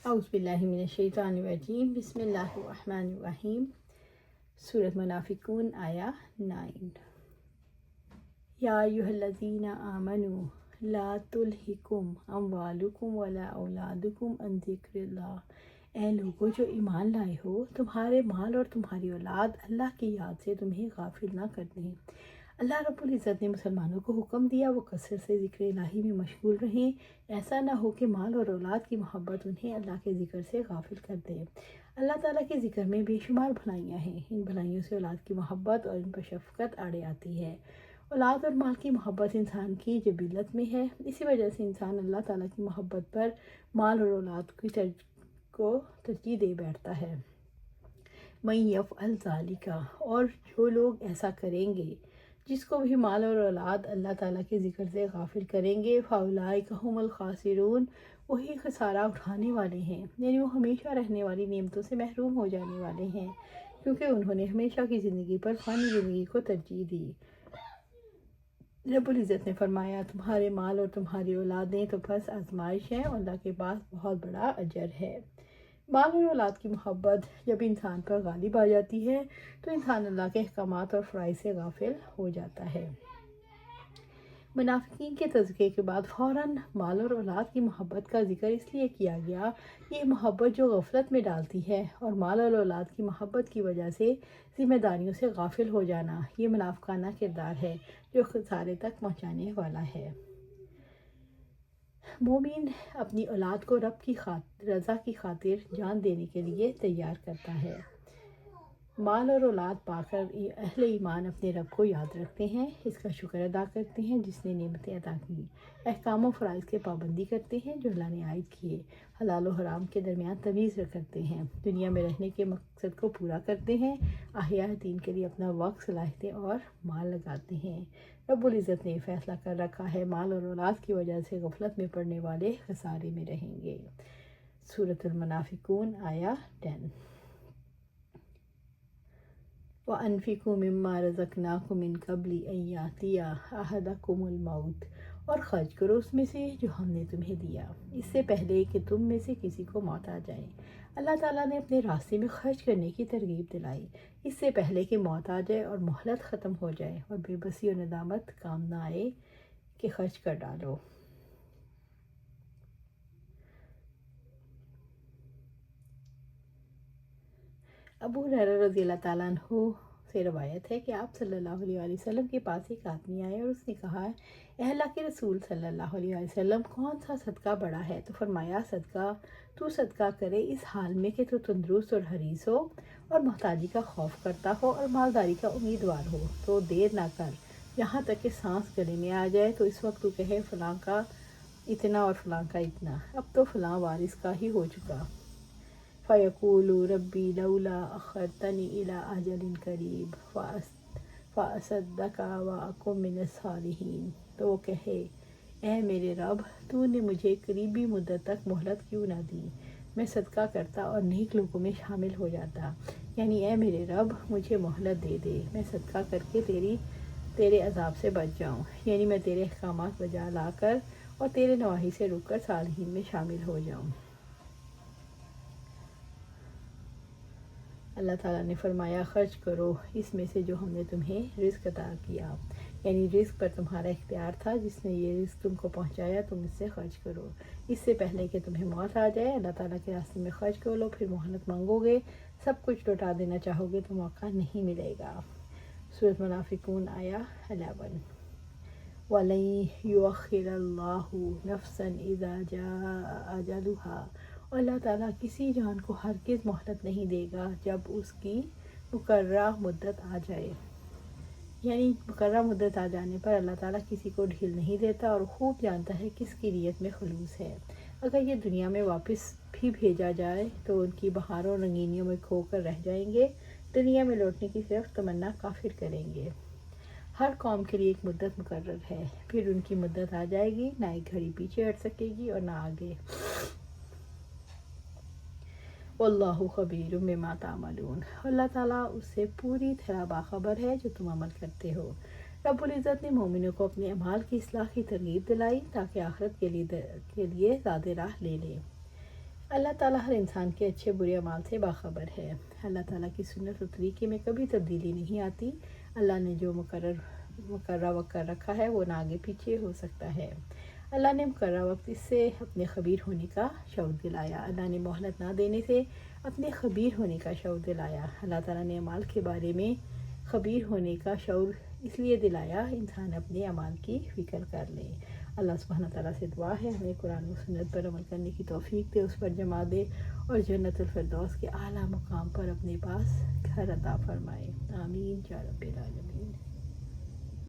اعوذ باللہ من الشیطان الرجیم بسم اللہ الرحمن الرحیم۔ سورۃ منافقون آیا 9۔ یا ایھا الذین آمنوا لا تلہکم اموالکم ولا اولادکم عن ذکر اللہ۔ اے لوگو جو ایمان لائے ہو، تمہارے مال اور تمہاری اولاد اللہ کی یاد سے تمہیں غافل نہ کر دیں۔ اللہ رب العزت نے مسلمانوں کو حکم دیا وہ کثرت سے ذکر الہی میں مشغول رہیں، ایسا نہ ہو کہ مال اور اولاد کی محبت انہیں اللہ کے ذکر سے غافل کر دے۔ اللہ تعالیٰ کے ذکر میں بے شمار بھلائیاں ہیں، ان بھلائیوں سے اولاد کی محبت اور ان پر شفقت آڑے آتی ہے۔ اولاد اور مال کی محبت انسان کی جبلت میں ہے، اسی وجہ سے انسان اللہ تعالیٰ کی محبت پر مال اور اولاد کو ترجیح دے بیٹھتا ہے۔ مَن یفعل ذَلِکَ، اور جو لوگ ایسا کریں گے، جس کو بھی مال اور اولاد اللہ تعالیٰ کے ذکر سے غافل کریں گے، فَأُولَٰئِکَ هُمُ الْخَاسِرُونَ، وہی خسارہ اٹھانے والے ہیں، یعنی وہ ہمیشہ رہنے والی نعمتوں سے محروم ہو جانے والے ہیں، کیونکہ انہوں نے ہمیشہ کی زندگی پر فانی زندگی کو ترجیح دی۔ رب العزت نے فرمایا تمہارے مال اور تمہاری اولادیں تو بس آزمائش ہیں اور اللہ کے پاس بہت بڑا اجر ہے۔ مال اور اولاد کی محبت جب انسان پر غالب آ جاتی ہے تو انسان اللہ کے احکامات اور فرائض سے غافل ہو جاتا ہے۔ منافقین کے تذکرے کے بعد فوراً مال اور اولاد کی محبت کا ذکر اس لیے کیا گیا، یہ محبت جو غفلت میں ڈالتی ہے، اور مال اور اولاد کی محبت کی وجہ سے ذمہ داریوں سے غافل ہو جانا، یہ منافقانہ کردار ہے جو خسارے تک پہنچانے والا ہے۔ مومن اپنی اولاد کو رب کی رضا کی خاطر جان دینے کے لیے تیار کرتا ہے۔ مال اور اولاد پا کر اہل ایمان اپنے رب کو یاد رکھتے ہیں، اس کا شکر ادا کرتے ہیں جس نے نعمتیں عطا کی، احکام و فرائض کے پابندی کرتے ہیں جو اللہ نے عائد کیے، حلال و حرام کے درمیان تمیز کرتے ہیں، دنیا میں رہنے کے مقصد کو پورا کرتے ہیں، احیاء دین کے لیے اپنا وقت، صلاحیتیں اور مال لگاتے ہیں۔ رب العزت نے فیصلہ کر رکھا ہے مال اور اولاد کی وجہ سے غفلت میں پڑنے والے خسارے میں رہیں گے۔ سورۃ المنافقون آیا 10۔ وَأَنفِقُوا مِمَّا رَزَقْنَاكُم مِّن قَبْلِ أَن يَأْتِيَ أَحَدَكُمُ الْمَوْتُ، اور خرچ کرو اس میں سے جو ہم نے تمہیں دیا، اس سے پہلے کہ تم میں سے کسی کو موت آ جائے۔ اللہ تعالیٰ نے اپنے راستے میں خرچ کرنے کی ترغیب دلائی، اس سے پہلے کہ موت آ جائے اور مہلت ختم ہو جائے اور بے بسی اور ندامت کام نہ آئے کہ خرچ کر ڈالو۔ ابو ہریرہ رضی اللہ تعالیٰ عنہ سے روایت ہے کہ آپ صلی اللہ علیہ وآلہ وسلم کے پاس ایک آدمی آئے اور اس نے کہا، اے اللہ کے رسول صلی اللہ علیہ وآلہ وسلم، کون سا صدقہ بڑا ہے؟ تو فرمایا، تو صدقہ کرے اس حال میں کہ تو تندرست اور حریص ہو اور محتاجی کا خوف کرتا ہو اور مالداری کا امیدوار ہو، تو دیر نہ کر یہاں تک کہ سانس گلے میں آ جائے، تو اس وقت تو کہے فلاں کا اتنا اور فلاں کا اتنا، اب تو فلاں وارث کا ہی ہو چکا۔ فَيَقُولُ رَبِّي لَوْلَا أَخَّرْتَنِي إِلَىٰ أَجَلٍ قَرِيبٍ فَأَصَدَّقَ وَأَكُن مِّنَ الصَّالِحِينَ، تو وہ کہے، اے میرے رب، تو نے مجھے قریبی مدت تک مہلت کیوں نہ دی، میں صدقہ کرتا اور نیک لوگوں میں شامل ہو جاتا۔ یعنی اے میرے رب، مجھے مہلت دے دے، میں صدقہ کر کے تیرے عذاب سے بچ جاؤں، یعنی میں تیرے احکامات بجا لا کر اور تیرے نواہی سے رک کر صالحین میں شامل ہو جاؤں۔ اللہ تعالیٰ نے فرمایا، خرچ کرو اس میں سے جو ہم نے تمہیں رزق عطا کیا، یعنی رزق پر تمہارا اختیار تھا، جس نے یہ رزق تم کو پہنچایا، تم اس سے خرچ کرو اس سے پہلے کہ تمہیں موت آ جائے۔ اللہ تعالیٰ کے راستے میں خرچ کر لو، پھر مہلت مانگو گے، سب کچھ لوٹا دینا چاہو گے تو موقع نہیں ملے گا۔ سورۃ منافقون آیا 11۔ وَلَن يُؤَخِّرَ اللَّهُ نَفْسًا إِذَا جَاءَ أَجَلُهَا، اور اللہ تعالیٰ کسی جان کو ہرگز مہلت نہیں دے گا جب اس کی مقررہ مدت آ جائے، یعنی مقررہ مدت آ جانے پر اللہ تعالیٰ کسی کو ڈھیل نہیں دیتا اور خوب جانتا ہے کس کی نیت میں خلوص ہے۔ اگر یہ دنیا میں واپس بھی بھیجا جائے تو ان کی بہاروں رنگینیوں میں کھو کر رہ جائیں گے، دنیا میں لوٹنے کی صرف تمنا کافر کریں گے۔ ہر قوم کے لیے ایک مدت مقرر ہے، پھر ان کی مدت آ جائے گی، نہ ایک گھڑی پیچھے ہٹ سکے گی اور نہ آگے۔ واللہ خبیر بما تعملون، اللہ تعالیٰ اس سے پوری طرح باخبر ہے جو تم عمل کرتے ہو۔ رب العزت نے مومنوں کو اپنے اعمال کی اصلاح کی ترغیب دلائی تاکہ آخرت کے لیے زیادہ راہ لے لیں۔ اللہ تعالیٰ ہر انسان کے اچھے برے اعمال سے باخبر ہے۔ اللہ تعالیٰ کی سنت و طریقے میں کبھی تبدیلی نہیں آتی۔ اللہ نے جو مقررہ وقت کر رکھا ہے وہ نہ آگے پیچھے ہو سکتا ہے۔ اللہ نے مقررہ وقت اس سے اپنے خبیر ہونے کا شعور دلایا۔ اللہ نے مہلت نہ دینے سے اپنے خبیر ہونے کا شعور دلایا۔ اللہ تعالیٰ نے اعمال کے بارے میں خبیر ہونے کا شعور اس لیے دلایا انسان اپنے اعمال کی فکر کر لے۔ اللہ سبحانہ تعالیٰ سے دعا ہے ہمیں قرآن و سنت پر عمل کرنے کی توفیق دے، اس پر جما دے اور جنت الفردوس کے اعلیٰ مقام پر اپنے پاس گھر عطا فرمائے۔ آمین یا رب العالمین۔